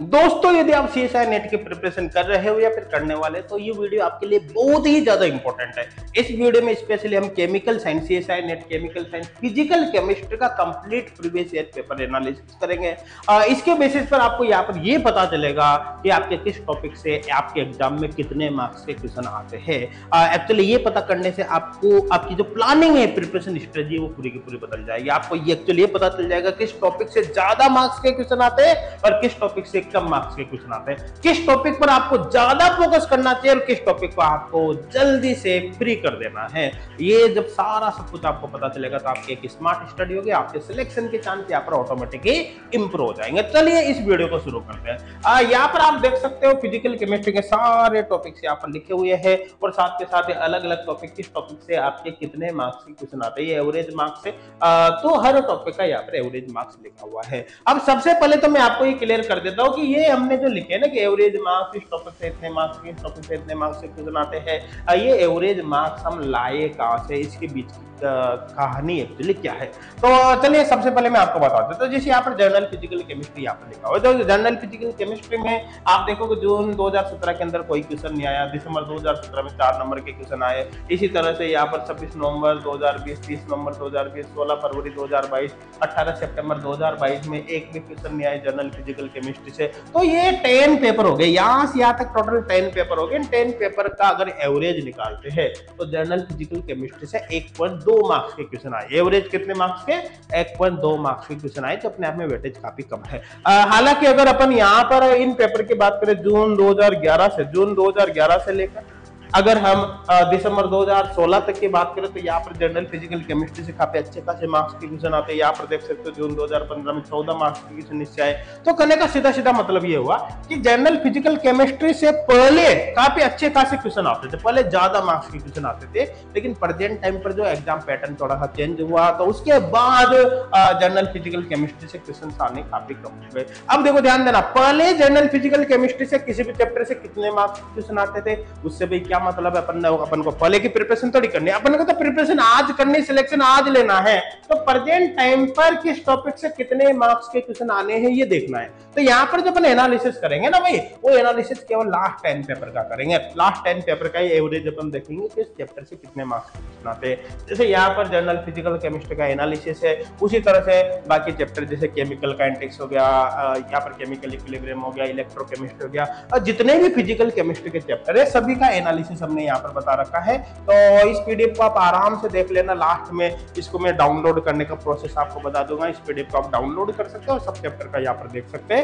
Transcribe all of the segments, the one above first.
दोस्तों, यदि आप सीएसआई नेट की प्रिपरेशन कर रहे हो या फिर करने वाले, तो ये वीडियो आपके लिए बहुत ही ज्यादा इंपॉर्टेंट है। इस वीडियो में स्पेशली हम chemical science, CSI net chemical science, physical chemistry का complete previous year paper analysis करेंगे। इसके बेसिस पर आपको यहाँ पर ये पता चलेगा कि आपके किस टॉपिक से आपके एग्जाम में कितने मार्क्स के क्वेश्चन आते हैं। एक्चुअली ये पता करने से आपको आपकी जो प्लानिंग है, प्रिपरेशन स्ट्रेटजी, वो पूरी की पूरी बदल जाएगी। आपको ये एक्चुअली ये पता चल जाएगा किस टॉपिक से ज्यादा मार्क्स के क्वेश्चन आते हैं और किस टॉपिक से कम मार्क्स के क्वेश्चन आते हैं, किस टॉपिक पर आपको ज्यादा फोकस करना चाहिए और किस टॉपिक को आपको जल्दी से फ्री कर देना है। ये जब सारा सब कुछ आपको पता चलेगा तो आपकी एक स्मार्ट स्टडी होगी, आपके सिलेक्शन के चांस यहाँ पर ऑटोमेटिकली इंप्रूव हो जाएंगे। चलिए इस वीडियो को शुरू करते हैं। यहाँ पर आप देख सकते हो फिजिकल केमिस्ट्री के सारे टॉपिक्स यहाँ पर लिखे हुए हैं और साथ के साथ अलग अलग टॉपिक, किस टॉपिक से आपके कितने मार्क्स के क्वेश्चन आते हैं, एवरेज मार्क्स से। तो हर टॉपिक का यहाँ पर एवरेज मार्क्स लिखा हुआ है। अब सबसे पहले तो मैं आपको ये क्लियर कर देता हूँ कि ये हमने जो लिखे ना कि एवरेज मार्क्स इस टॉपिक से इतने मार्क्स के, इस टॉपिक से इतने मार्क्स के क्वेश्चन आते हैं, ये एवरेज मार्क्स हम लाए कहां से, इसके बीच की कहानी एक्चुअली क्या है। तो चलिए सबसे पहले मैं आपको बता देता हूँ। जैसे यहाँ पर जर्नल फिजिकल केमिस्ट्री यहाँ पर लिखा हुआ है, तो जर्नल फिजिकल केमिस्ट्री में आप देखोगे जून 2017 के अंदर कोई क्वेश्चन नहीं आया, दिसंबर 2017 में 4 नंबर के क्वेश्चन आए। इसी तरह से यहाँ पर 26 नवंबर 2020, 30 नवंबर 2020, 16 फरवरी 2022, 18 सितंबर 2022 में एक भी क्वेश्चन नहीं आए जर्नल फिजिकल केमिस्ट्री से। तो ये 10 पेपर हो गए, यहाँ से यहाँ तक टोटल 10 पेपर हो गए। 10 पेपर का अगर एवरेज निकालते हैं तो जर्नल फिजिकल केमिस्ट्री से 1.2 मार्क्स के क्वेश्चन आए। एवरेज कितने मार्क्स के? 1.2 मार्क्स के क्वेश्चन आए, तो अपने आप में वेटेज काफी कम है। हालांकि अगर अपन यहाँ पर इन पेपर की बात करें जून 2011 से लेकर अगर हम दिसंबर 2016 तक की बात करें तो यहाँ पर जनरल फिजिकल केमिस्ट्री से काफी अच्छे खासे मार्क्स के क्वेश्चन आते हैं। यहाँ पर देख सकते हो जून 2015 में 14 मार्क्स के क्वेश्चन नीचे आए। तो कहने का सीधा सीधा मतलब ये हुआ कि जनरल फिजिकल केमिस्ट्री से पहले काफी अच्छे खासे क्वेश्चन आते थे, पहले ज्यादा मार्क्स के क्वेश्चन आते थे। लेकिन प्रेजेंट टाइम पर जो एग्जाम पैटर्न थोड़ा सा चेंज हुआ तो उसके बाद जनरल फिजिकल केमिस्ट्री से क्वेश्चन आने काफी कम हो गए। अब देखो ध्यान देना, पहले जनरल फिजिकल केमिस्ट्री से किसी भी चैप्टर से कितने मार्क्स क्वेश्चन आते थे, उससे भी क्या मतलब है, अपन को पहले की प्रिपरेशन थोड़ी करनी है, अपन को तो प्रिपरेशन आज करनी, सिलेक्शन आज लेना है। तो प्रेजेंट टाइम पर किस टॉपिक से कितने मार्क्स के क्वेश्चन आने हैं ये देखना है। तो यहाँ पर जब अपन एनालिसिस करेंगे ना भाई, वो एनालिसिस केवल लास्ट 10 पेपर का करेंगे। लास्ट 10 पेपर का एवरेज अपन देखेंगे कि इस चैप्टर से कितने मार्क्स के क्वेश्चन आते हैं। जैसे यहाँ पर जनरल फिजिकल केमिस्ट्री का एनालिसिस है, उसी तरह से बाकी चैप्टर जैसे केमिकल काइनेटिक्स हो गया, यहाँ पर केमिकल इक्विलिब्रियम हो गया, इलेक्ट्रोकेमिस्ट्री हो गया, और जितने भी फिजिकल केमिस्ट्री के चैप्टर है सभी का एनालिसिस हमने यहाँ पर बता रखा है। तो इस पीडीएफ को आप आराम से देख लेना। लास्ट में इसको मैं डाउनलोड करने का प्रोसेस आपको बता दूंगा। इस पीडीएफ को आप डाउनलोड कर सकते हो और सब चैप्टर का यहाँ पर देख सकते हैं।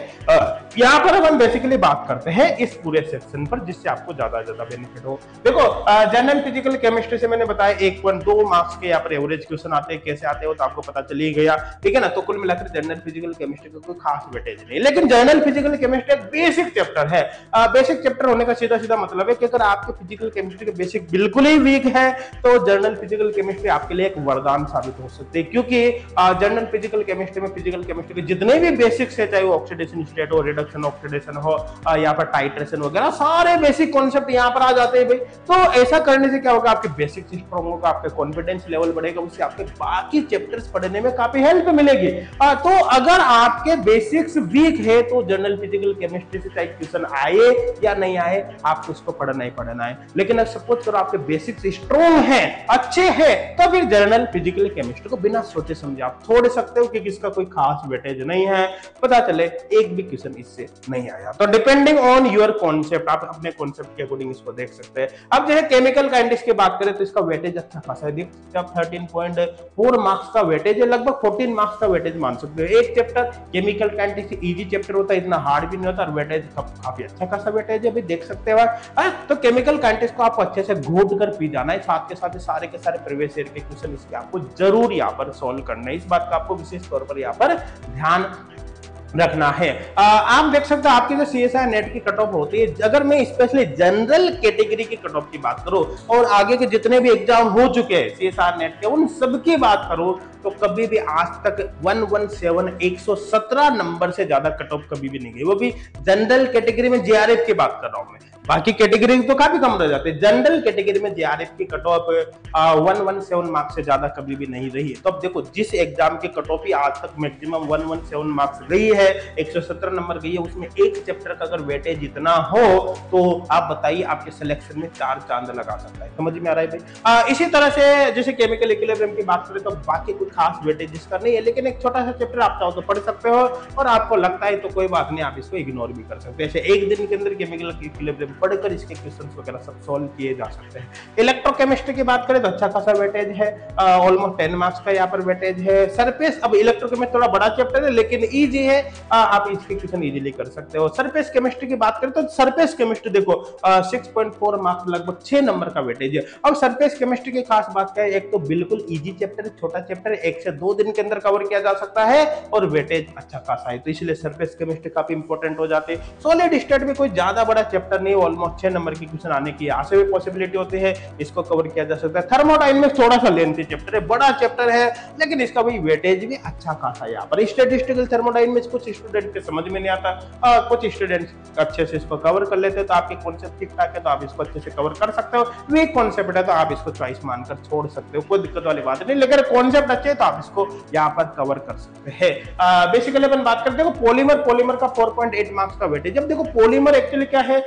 यहाँ पर हम बेसिकली बात करते हैं इस पूरे सेक्शन पर, जिससे आपको ज्यादा बेनिफिट हो। देखो जनरल फिजिकल केमिस्ट्री से मैंने बताया 1.2 मार्क्स के यहाँ पर एवरेज क्वेश्चन आते हैं, कैसे आते हो तो आपको पता चल ही गया, ठीक है ना। तो कुल मिलाकर जनरल फिजिकल केमिस्ट्री का कोई खास वेटेज नहीं, लेकिन जनरल फिजिकल केमिस्ट्री एक बेसिक चैप्टर है। बेसिक चैप्टर होने का सीधा सीधा मतलब है कि अगर आपके फिजिकल केमिस्ट्री के बेसिक बिल्कुल ही वीक है तो जनरल फिजिकल केमिस्ट्री आपके लिए एक वरदान साबित हो सकती है। क्योंकि जनरल फिजिकल केमिस्ट्री में फिजिकल केमिस्ट्री के जितने भी बेसिक्स है, चाहे वो ऑक्सीडेशन स्टेट हो, रिडक्शन ऑक्सीडेशन हो, यहाँ पर टाइट्रेशन वगैरह, सारे बेसिक कॉन्सेप्ट यहाँ पर आ जाते हैं भाई। तो ऐसा करने से क्या होगा, आपके बेसिक्स स्ट्रांग होगा, आपका कॉन्फिडेंस लेवल बढ़ेगा, उससे आपके बाकी चैप्टर्स पढ़ने में काफी हेल्प मिलेगी। तो अगर आपके बेसिक्स वीक है तो जनरल फिजिकल केमिस्ट्री से चाहे क्वेश्चन आए या नहीं आए, आपको उसको पढ़ना ही पढ़ना है। लेकिन अगर सपोज करो आपके बेसिक्स स्ट्रॉन्ग है, अच्छे हैं, तो फिर जनरल फिजिकल केमिस्ट्री को बिना सोचे समझे आप छोड़ सकते हो, क्योंकि इसका कोई खास वेटेज नहीं है। पता चले एक भी क्वेश्चन इससे नहीं आया, तो डिपेंडिंग ऑन योर कॉन्सेप्ट, आप अपने कॉन्सेप्ट के अकॉर्डिंग इसको देख सकते हैं। अब जो है केमिकल काइनेटिक्स की बात करें तो इसका वेटेज अच्छा खासा है। 13.4 मार्क्स का वेटेज है, लगभग 14 मार्क्स का वेटेज मान सकते हो। एक chapter chemical kinetics easy chapter होता है, इतना हार्ड भी नहीं होता, और वेटेज काफी अच्छा खासा वेटेज है, अभी देख सकते हो। तो केमिकल काइनेटिक्स को आप अच्छे से घोट कर पी जाना है, साथ के साथ सारे के सारे प्रीवियस ईयर के क्वेश्चन इसके आपको जरूर यहाँ पर सॉल्व करना है। इस बात का आपको विशेष तौर पर यहाँ पर ध्यान रखना है। आप देख सकते हो आपकी जो सीएसआई नेट की कट ऑफ होती है, अगर मैं स्पेशली जनरल कैटेगरी की कट ऑफ की बात करूं और आगे के जितने भी एग्जाम हो चुके हैं सीएसआई नेट के, उन सब की बात करूं तो कभी भी आज तक 117 नंबर से ज्यादा कट ऑफ कभी भी नहीं गई, वो भी जनरल कैटेगरी में जेआरएफ की बात कर रहा हूं मैं। बाकी कैटेगरी तो काफी कम रह जाते हैं। जनरल कैटेगरी में जेआरएफ की कट ऑफ 117 मार्क्स से ज्यादा कभी भी नहीं रही है। तो अब देखो जिस एग्जाम की कट ऑफ ही आज तक मैक्सिमम 117 मार्क्स गई है, 117 नंबर गई है, उसमें एक चैप्टर का अगर वेटेज इतना हो तो आप बताइए आपके सिलेक्शन में 4 चांद लगा सकता है। समझ में आ रहा है भाई। इसी तरह से जैसे केमिकल इक्विलिब्रियम की बात करें तो बाकी कोई खास वेटेज इसका नहीं है, लेकिन एक छोटा सा चैप्टर आप चाहो तो पढ़ सकते हो, और आपको लगता है तो कोई बात नहीं, आप इसको इग्नोर भी कर सकते हैं। ऐसे एक दिन के अंदर केमिकल इक्विलिब्रियम पढ़कर इसके क्वेश्चंस वगैरह सब सॉल्व किए जा सकते हैं। इलेक्ट्रोकेमिस्ट्री की बात करें तो अच्छा खासा वेटेज है, ऑलमोस्ट 10 मार्क्स का यहाँ पर वेटेज है। सरफेस, अब इलेक्ट्रोकेमिस्ट्री थोड़ा बड़ा चैप्टर है लेकिन इजी है, आप इसके क्वेश्चन इजीली कर सकते हो। सरफेस केमिस्ट्री की बात करें तो सरफेस केमिस्ट्री देखो 6.4 मार्क्स, लगभग 6 नंबर का वेटेज है। अब सरफेस केमिस्ट्री की खास बात क्या है, एक तो बिल्कुल इजी चैप्टर है, छोटा चैप्टर है, 1 से 2 दिन के अंदर कवर किया जा सकता है, और वेटेज अच्छा खासा है, तो इसलिए सरफेस केमिस्ट्री काफी इंपॉर्टेंट हो जाती है। सॉलिड स्टेट में कोई ज्यादा बड़ा चैप्टर नहीं, ऑलमोस्ट 6 नंबर की क्वेश्चन आने की आशा भी पॉसिबिलिटी होती है, इसको कवर किया जा सकता है। थर्मोडायनेमिक्स थोड़ा सा लेंथी चैप्टर है, बड़ा चैप्टर है, लेकिन इसका भी वेटेज भी अच्छा खासा है। यहाँ पर स्टैटिस्टिकल थर्मोडायनेमिक्स कुछ स्टूडेंट के समझ में नहीं आता, कुछ स्टूडेंट्स अच्छे से इसको कवर कर लेते हैं, तो आपके कॉन्सेप्ट ठीक ठाक है तो आप इसको अच्छे से कवर कर सकते हो। वीक कॉन्सेप्ट है तो आप इसको चॉइस मानकर छोड़ सकते हो, कोई दिक्कत वाली बात नहीं, लेकिन कॉन्सेप्ट अच्छे है तो आप इसको यहाँ पर कवर कर सकते हैं। बेसिकली अपन बात करते हैं पॉलीमर का 4.8 मार्क्स का वेटेज। जब देखो पॉलीमर एक्चुअली क्या है,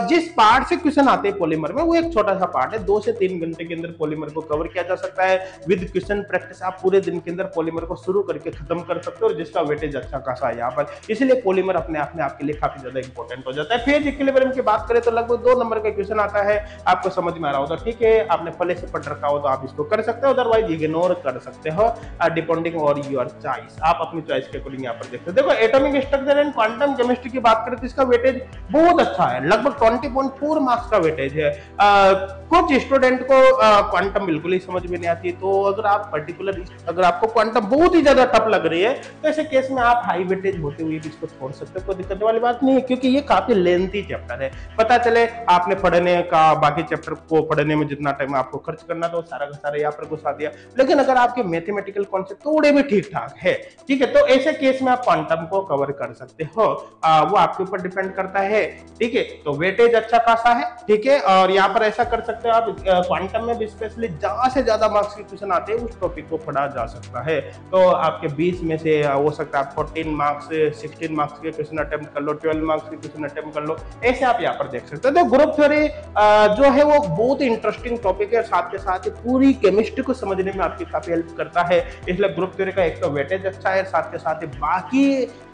जिस पार्ट से क्वेश्चन आते हैं पॉलीमर में, वो एक छोटा सा पार्ट है, 2 से 3 घंटे के अंदर पॉलीमर को कवर किया जा सकता है। विद क्वेश्चन प्रैक्टिस आप पूरे दिन के अंदर पॉलीमर को शुरू करके खत्म कर सकते हो, और जिसका वेटेज अच्छा खासा है यहाँ पर, इसलिए पॉलीमर अपने आप में आपके लिए काफी ज्यादा इंपॉर्टेंट हो जाता है। फेज इक्विलिब्रियम की बात करें तो लगभग 2 नंबर का क्वेश्चन आता है, आपको समझ में आ रहा हो तो ठीक है, आपने पहले से पढ़ रखा हो तो आप इसको कर सकते हो, अदरवाइज इग्नोर कर सकते हो, डिपेंडिंग ऑन योर चॉइस। आप अपनी चॉइस के अकॉर्डिंग यहाँ पर देखते हो। देखो atomic structure and quantum chemistry की बात करें तो इसका वेटेज बहुत अच्छा है, लगभग 20.4 मार्क्स का वेटेज है। कुछ स्टूडेंट को क्वांटम बिल्कुल ही समझ में नहीं आती, तो अगर आप पर्टिकुलर, अगर आपको क्वांटम बहुत ही ज्यादा टफ लग रही है तो ऐसे केस में आप हाई वेटेज होते हुए भी इसको छोड़ सकते हो, कोई दिक्कत वाली बात नहीं है, क्योंकि ये काफी लेंथी चैप्टर है। पता चले आपने पढ़ने का, बाकी चैप्टर को पढ़ने में जितना टाइम आपको खर्च करना था वो सारा का सारा यहाँ पर घुसा दिया, लेकिन अगर आपके मैथमेटिकल कॉन्सेप्ट थोड़े भी ठीक ठाक है, ठीक है, तो ऐसे केस में आप क्वांटम को कवर कर सकते हो, वो आपके ऊपर डिपेंड करता है, ठीक है। तो वेटेज अच्छा खासा है, ठीक है, और यहाँ पर ऐसा कर सकते हो आप, क्वांटम में भी स्पेशली ज्यादा से ज्यादा मार्क्स के क्वेश्चन आते हैं, उस टॉपिक को पढ़ा जा सकता है। तो आपके 20 में से हो सकता है 14 मार्क्स, 16 मार्क्स के क्वेश्चन अटेम्प्ट कर लो, 12 मार्क्स के क्वेश्चन अटेम्प्ट कर लो, ऐसे आप यहाँ पर देख सकते हो। तो ग्रुप थ्योरी जो है वो बहुत इंटरेस्टिंग टॉपिक है, साथ के साथ पूरी केमिस्ट्री को समझने में आपकी काफी हेल्प करता है, इसलिए ग्रुप थ्योरी का एक तो वेटेज अच्छा है, साथ के साथ बाकी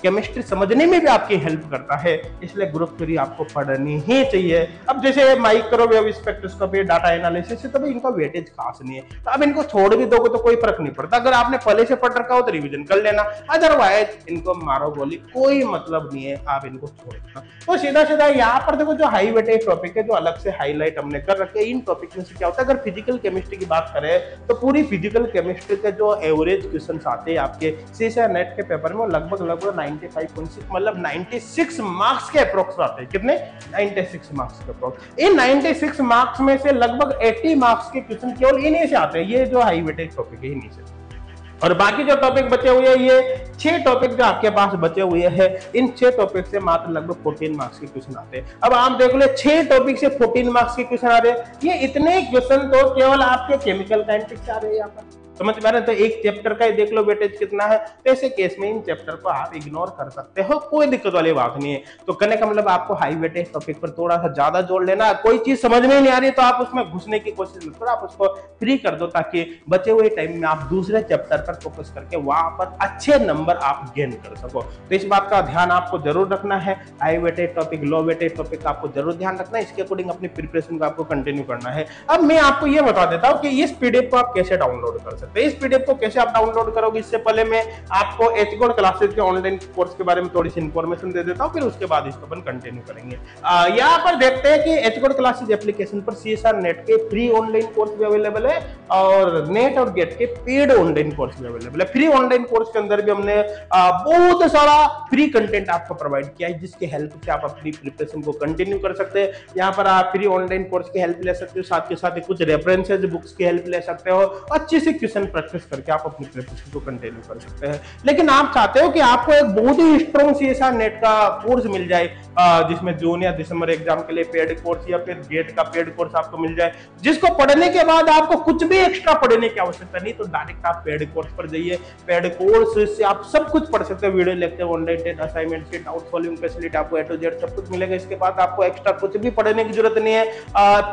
केमिस्ट्री समझने में भी आपकी हेल्प करता है, इसलिए ग्रुप थ्योरी आपको पढ़नी ही चाहिए। अब जैसे माइक्रोवेव स्पेक्ट्रोस्कोपी, डाटा एनालिसिस है, तो भाई इनका वेटेज खास नहीं है, तो अब इनको छोड़ भी दोगे तो कोई फर्क नहीं पड़ता। अगर आपने पहले से पढ़ रखा हो तो रिवीजन कर लेना, अदरवाइज इनको मारो गोली, कोई मतलब नहीं है, आप इनको छोड़ देना। तो सीधा सीधा यहाँ पर देखो जो हाई वेटेज टॉपिक है, जो अलग से हाईलाइट हमने कर रखे हैं, इन टॉपिक में से क्या होता है, अगर फिजिकल केमिस्ट्री की बात करें तो पूरी फिजिकल केमिस्ट्री के जो एवरेज क्वेश्चन आते हैं आपके सीएसआई नेट के पेपर में, लगभग 95.6 मतलब 96 मार्क्स के अप्रोक्स आते हैं। कितने? 96 मार्क्स के अप्रोक्स। इन 96 मार्क्स में से लगभग 80 मार्क्स के क्वेश्चन केवल इन्हीं से आते हैं, ये जो हाई वेटेज टॉपिक है इन्हीं से। और बाकी जो टॉपिक बचे हुए हैं, ये 6 टॉपिक जो आपके पास बचे हुए हैं, इन 6 टॉपिक से मात्र लगभग 14 मार्क्स के क्वेश्चन आते हैं। अब आप देख लो 6 टॉपिक से 14 मार्क्स के क्वेश्चन आ रहे हैं, ये इतने क्वेश्चन तो केवल आपके केमिकल काइनेटिक्स से आ रहे हैं यहाँ पर, समझ में आ रहा है। तो एक चैप्टर का ही देख लो वेटेज कितना है, तो ऐसे केस में इन चैप्टर को आप इग्नोर कर सकते हो, कोई दिक्कत वाली बात नहीं है। तो कहने का मतलब आपको हाई वेटेज टॉपिक पर थोड़ा सा ज्यादा जोर लेना, कोई चीज समझ में नहीं आ रही तो आप उसमें घुसने की कोशिश मत करो, आप उसको फ्री कर दो, ताकि बचे हुए टाइम में आप दूसरे चैप्टर पर फोकस करके वहां पर अच्छे नंबर आप गेन कर सको। तो इस बात का ध्यान आपको जरूर रखना है, हाई वेटेज टॉपिक, लो वेटेज टॉपिक का आपको जरूर ध्यान रखना है, इसके अकॉर्डिंग अपनी प्रिपरेशन को आपको कंटिन्यू करना है। अब मैं आपको ये बता देता हूँ कि इस पीडीएफ को आप कैसे डाउनलोड कर सकते हैं। इस पीडीएफ को कैसे आप डाउनलोड करोगे, इससे पहले मैं आपको एचगोड क्लासेस के ऑनलाइन कोर्स के बारे में थोड़ी सी इंफॉर्मेशन दे देता हूं, फिर उसके बाद इसको अपन कंटिन्यू करेंगे। यहाँ पर देखते हैं कि एचगोड क्लासेस एप्लीकेशन पर सीएसआर नेट के फ्री ऑनलाइन कोर्स भी अवेलेबल है, और नेट और गेट के पेड ऑनलाइन कोर्स भी अवेलेबल है। फ्री ऑनलाइन कोर्स के अंदर भी हमने बहुत सारा फ्री कंटेंट आपको प्रोवाइड किया है, जिसके हेल्प से आप अपनी प्रिपरेशन को कंटिन्यू कर सकते हैं। यहाँ पर आप फ्री ऑनलाइन कोर्स की हेल्प ले सकते हो, साथ के साथ कुछ रेफरेंसेज बुक्स की हेल्प ले सकते हो, अच्छे से क्वेश्चन रिवीजन प्रैक्टिस करके आप अपनी प्रिपरेशन को कंटिन्यू कर सकते हैं। लेकिन आप चाहते हो कि आपको एक बहुत ही स्ट्रॉन्ग सीएसआई नेट का कोर्स मिल जाए, जिसमें जून या दिसंबर एग्जाम के लिए पेड कोर्स या फिर गेट का पेड कोर्स आपको मिल जाए, जिसको पढ़ने के बाद आपको कुछ भी एक्स्ट्रा पढ़ने की आवश्यकता नहीं, तो डायरेक्ट आप पेड कोर्स पर जाइए। पेड कोर्स से आप सब कुछ पढ़ सकते हैं, video lecture, online test, assignment sheet, doubt solving facility, आपको ए टू जेड सब कुछ मिलेगा। इसके बाद आपको एक्स्ट्रा कुछ भी पढ़ने की जरूरत नहीं है।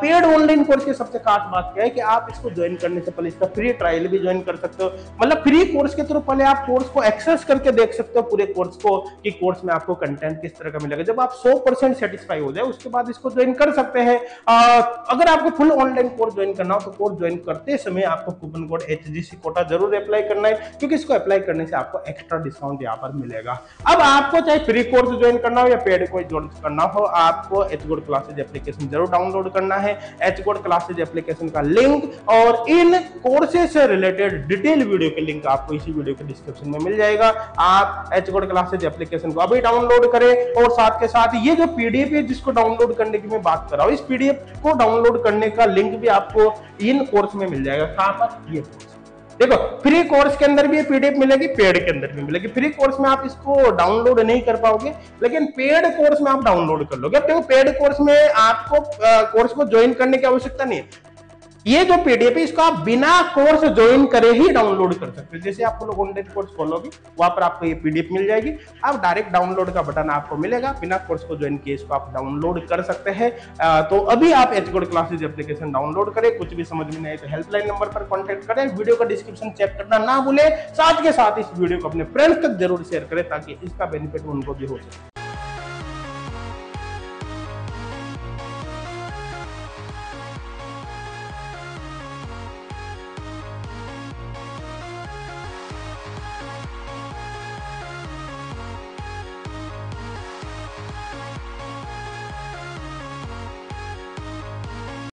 पेड ऑनलाइन कोर्स की सबसे खास बात क्या है कि आप इसको ज्वाइन करने से पहले इसका फ्री ट्रायल भी ज्वाइन कर सकते हो। मतलब फ्री कोर्स के थ्रू पहले आप कोर्स को एक्सेस करके देख सकते हो पूरे कोर्स को, कि कोर्स में आपको कंटेंट किस तरह का मिलेगा। जब आप 100% सेटिस्फाई हो जाए उसके बाद इसको ज्वाइन कर सकते हैं। अगर आपको फुल ऑनलाइन कोर्स ज्वाइन करना हो तो कोर्स ज्वाइन करते समय आपको कूपन कोड HGC कोटा जरूर अप्लाई करना है, क्योंकि इसको अप्लाई करने से आपको एक्स्ट्रा डिस्काउंट यहाँ पर मिलेगा। अब आपको चाहे फ्री कोर्स ज्वाइन करना हो या पेड कोर्स ज्वाइन करना हो, आपको एचगोड क्लासेज एप्लीकेशन जरूर डाउनलोड करना है। एचगोड क्लासेज एप्लीकेशन का लिंक और इन कोर्सेज से रिलेटेड डिटेल वीडियो के लिंक आपको इसी वीडियो के डिस्क्रिप्शन में मिल जाएगा। आप एचगोड क्लासेज एप्लीकेशन को अभी डाउनलोड करें, और साथ के साथ ये जो पीडीएफ है जिसको डाउनलोड करने की मैं बात कर रहा हूं, इस पीडीएफ को डाउनलोड करने का लिंक भी आपको इन कोर्स में मिल जाएगा। कहां पर? ये कोर्स देखो, फ्री कोर्स के अंदर भी पीडीएफ मिलेगी, पेड के अंदर भी मिलेगी। फ्री कोर्स में आप इसको डाउनलोड नहीं कर पाओगे, लेकिन पेड कोर्स में आप डाउनलोड कर लोगे। अब देखो, पेड कोर्स में आपको कोर्स को ज्वाइन करने की आवश्यकता नहीं है। ये जो पीडीएफ है इसको आप बिना कोर्स ज्वाइन करे ही डाउनलोड कर सकते हो। जैसे आप लोग ऑनलाइन कोर्स खोलोगे, वहां पर आपको ये पीडीएफ मिल जाएगी, आप डायरेक्ट डाउनलोड का बटन आपको मिलेगा, बिना कोर्स को ज्वाइन किए इसको आप डाउनलोड कर सकते हैं। तो अभी आप एचगोड क्लासेज एप्लीकेशन डाउनलोड करें। कुछ भी समझ में नहीं आए तो हेल्पलाइन नंबर पर कॉन्टेक्ट करें। वीडियो का डिस्क्रिप्शन चेक करना ना भूलें। साथ के साथ इस वीडियो को अपने फ्रेंड्स तक जरूर शेयर करें, ताकि इसका बेनिफिट उनको भी हो सके।